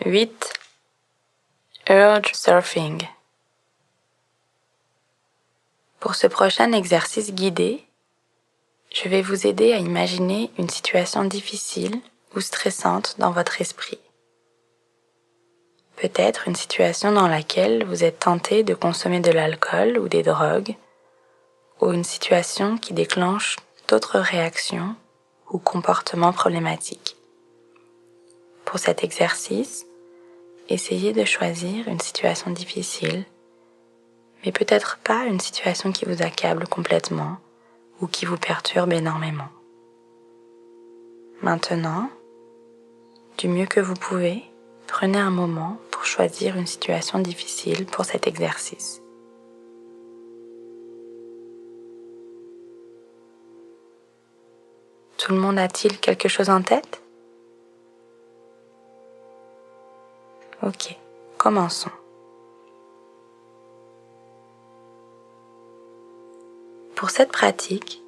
8. Urge surfing. Pour ce prochain exercice guidé, je vais vous aider à imaginer une situation difficile ou stressante dans votre esprit. Peut-être une situation dans laquelle vous êtes tenté de consommer de l'alcool ou des drogues, ou une situation qui déclenche d'autres réactions ou comportements problématiques. Pour cet exercice, essayez de choisir une situation difficile, mais peut-être pas une situation qui vous accable complètement ou qui vous perturbe énormément. Maintenant, du mieux que vous pouvez, prenez un moment pour choisir une situation difficile pour cet exercice. Tout le monde a-t-il quelque chose en tête? Ok, commençons. Pour cette pratique,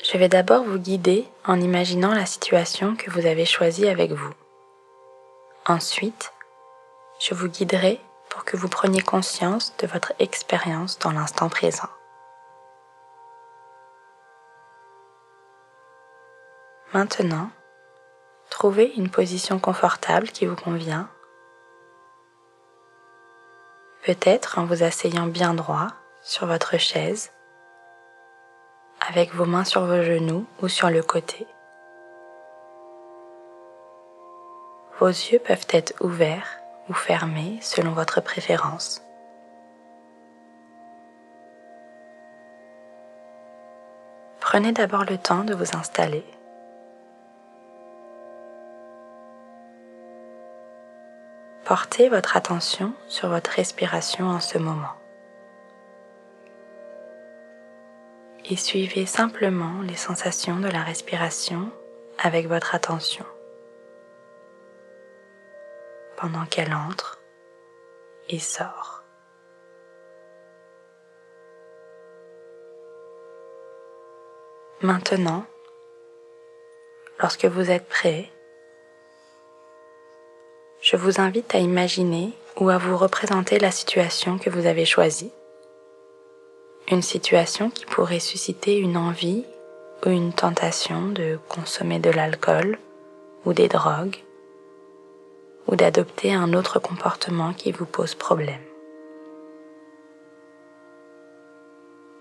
je vais d'abord vous guider en imaginant la situation que vous avez choisie avec vous. Ensuite, je vous guiderai pour que vous preniez conscience de votre expérience dans l'instant présent. Maintenant, trouvez une position confortable qui vous convient, peut-être en vous asseyant bien droit sur votre chaise, avec vos mains sur vos genoux ou sur le côté. Vos yeux peuvent être ouverts ou fermés selon votre préférence. Prenez d'abord le temps de vous installer. Portez votre attention sur votre respiration en ce moment. Et suivez simplement les sensations de la respiration avec votre attention, pendant qu'elle entre et sort. Maintenant, lorsque vous êtes prêt, je vous invite à imaginer ou à vous représenter la situation que vous avez choisie. Une situation qui pourrait susciter une envie ou une tentation de consommer de l'alcool ou des drogues, ou d'adopter un autre comportement qui vous pose problème.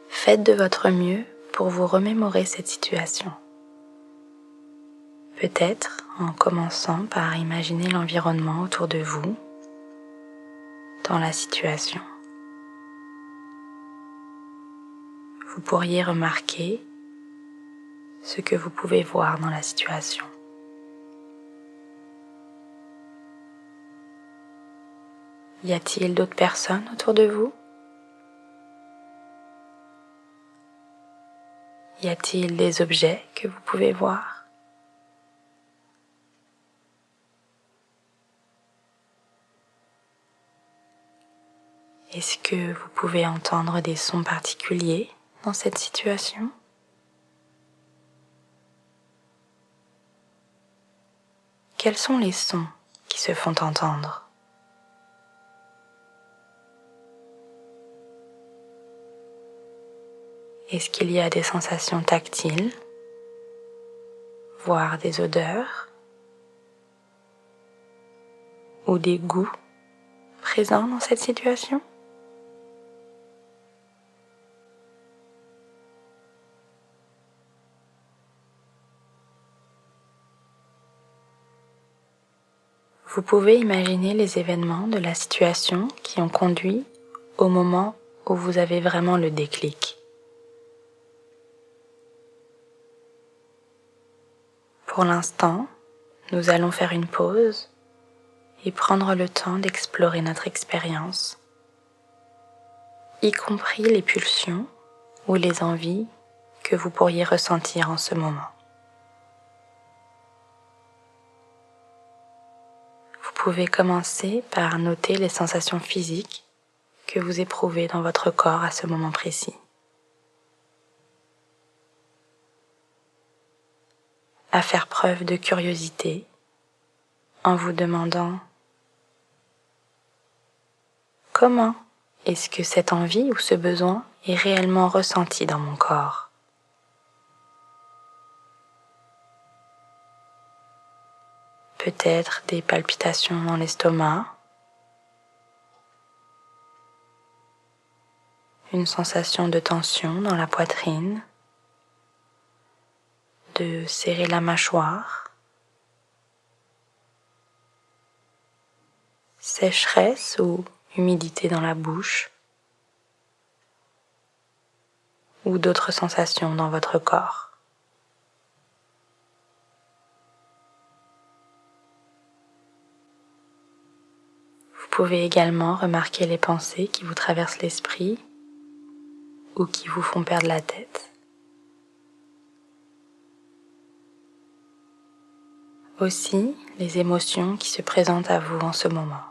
Faites de votre mieux pour vous remémorer cette situation. Peut-être en commençant par imaginer l'environnement autour de vous, dans la situation. Vous pourriez remarquer ce que vous pouvez voir dans la situation. Y a-t-il d'autres personnes autour de vous? Y a-t-il des objets que vous pouvez voir? Est-ce que vous pouvez entendre des sons particuliers dans cette situation? Quels sont les sons qui se font entendre? Est-ce qu'il y a des sensations tactiles, voire des odeurs, ou des goûts présents dans cette situation? Vous pouvez imaginer les événements de la situation qui ont conduit au moment où vous avez vraiment le déclic. Pour l'instant, nous allons faire une pause et prendre le temps d'explorer notre expérience, y compris les pulsions ou les envies que vous pourriez ressentir en ce moment. Vous pouvez commencer par noter les sensations physiques que vous éprouvez dans votre corps à ce moment précis. À faire preuve de curiosité en vous demandant comment est-ce que cette envie ou ce besoin est réellement ressenti dans mon corps. Peut-être des palpitations dans l'estomac, une sensation de tension dans la poitrine, de serrer la mâchoire, sécheresse ou humidité dans la bouche, ou d'autres sensations dans votre corps. Vous pouvez également remarquer les pensées qui vous traversent l'esprit ou qui vous font perdre la tête. Aussi, les émotions qui se présentent à vous en ce moment.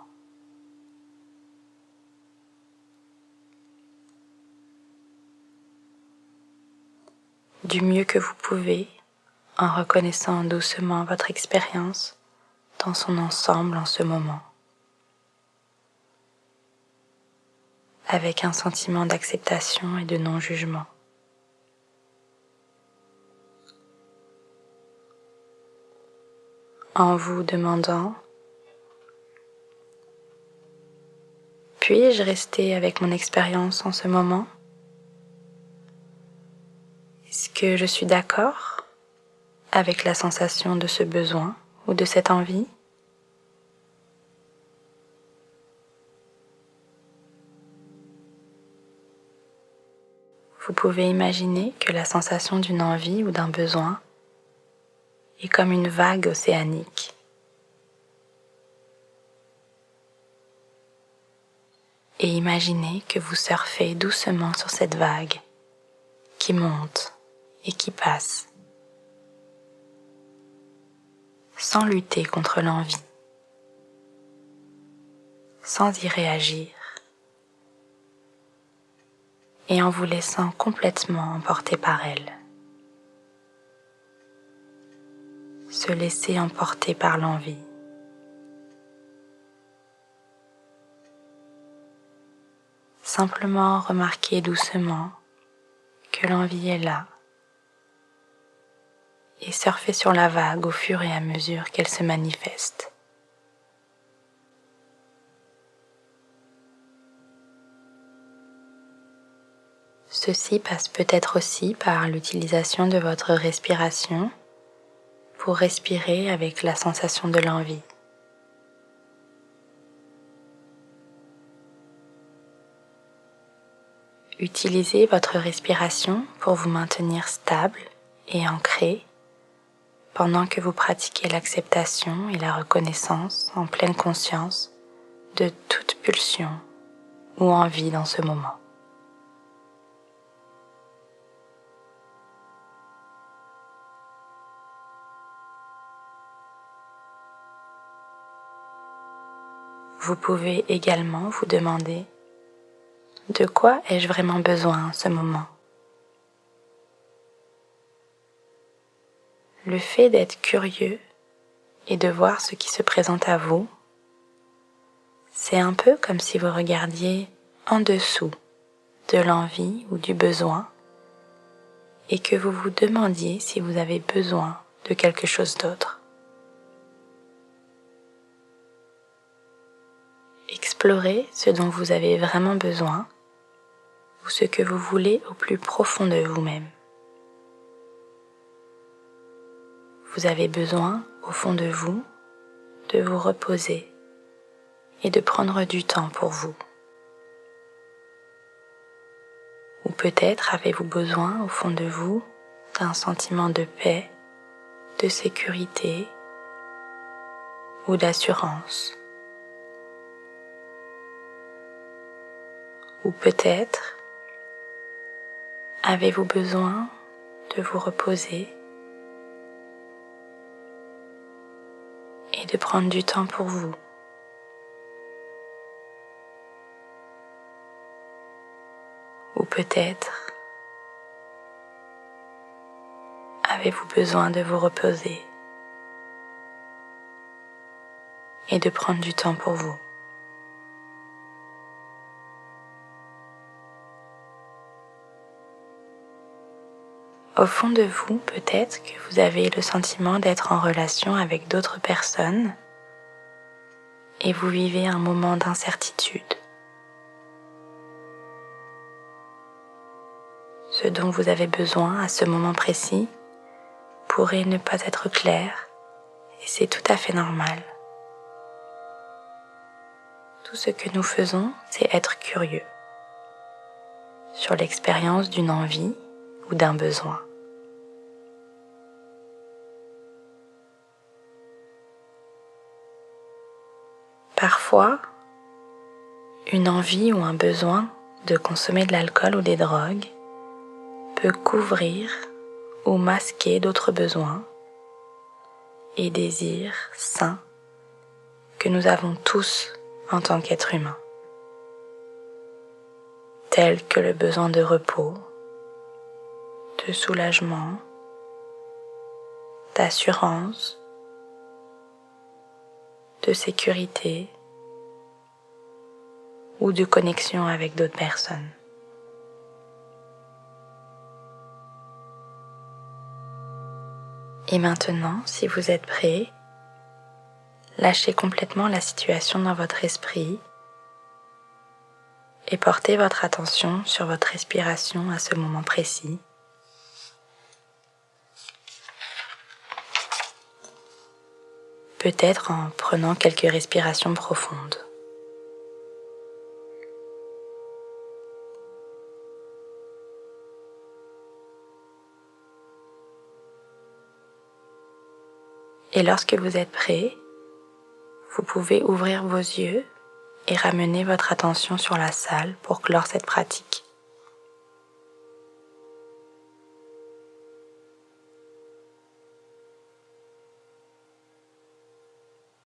Du mieux que vous pouvez, en reconnaissant doucement votre expérience dans son ensemble en ce moment, avec un sentiment d'acceptation et de non-jugement. En vous demandant: puis-je rester avec mon expérience en ce moment? Est-ce que je suis d'accord avec la sensation de ce besoin ou de cette envie? Vous pouvez imaginer que la sensation d'une envie ou d'un besoin est comme une vague océanique. Et imaginez que vous surfez doucement sur cette vague qui monte et qui passe, sans lutter contre l'envie, sans y réagir, et en vous laissant complètement emporter par elle. Se laisser emporter par l'envie. Simplement remarquer doucement que l'envie est là et surfer sur la vague au fur et à mesure qu'elle se manifeste. Ceci passe peut-être aussi par l'utilisation de votre respiration pour respirer avec la sensation de l'envie. Utilisez votre respiration pour vous maintenir stable et ancré pendant que vous pratiquez l'acceptation et la reconnaissance en pleine conscience de toute pulsion ou envie dans ce moment. Vous pouvez également vous demander: de quoi ai-je vraiment besoin en ce moment? Le fait d'être curieux et de voir ce qui se présente à vous, c'est un peu comme si vous regardiez en dessous de l'envie ou du besoin et que vous vous demandiez si vous avez besoin de quelque chose d'autre. Explorez ce dont vous avez vraiment besoin ou ce que vous voulez au plus profond de vous-même. Vous avez besoin, au fond de vous reposer et de prendre du temps pour vous. Ou peut-être avez-vous besoin, au fond de vous, d'un sentiment de paix, de sécurité ou d'assurance. Ou peut-être avez-vous besoin de vous reposer et de prendre du temps pour vous. Ou peut-être avez-vous besoin de vous reposer et de prendre du temps pour vous. Au fond de vous, peut-être que vous avez le sentiment d'être en relation avec d'autres personnes et vous vivez un moment d'incertitude. Ce dont vous avez besoin à ce moment précis pourrait ne pas être clair et c'est tout à fait normal. Tout ce que nous faisons, c'est être curieux sur l'expérience d'une envie ou d'un besoin. Parfois, une envie ou un besoin de consommer de l'alcool ou des drogues peut couvrir ou masquer d'autres besoins et désirs sains que nous avons tous en tant qu'êtres humains, tels que le besoin de repos, de soulagement, d'assurance, de sécurité ou de connexion avec d'autres personnes. Et maintenant, si vous êtes prêt, lâchez complètement la situation dans votre esprit et portez votre attention sur votre respiration à ce moment précis. Peut-être en prenant quelques respirations profondes. Et lorsque vous êtes prêt, vous pouvez ouvrir vos yeux et ramener votre attention sur la salle pour clore cette pratique.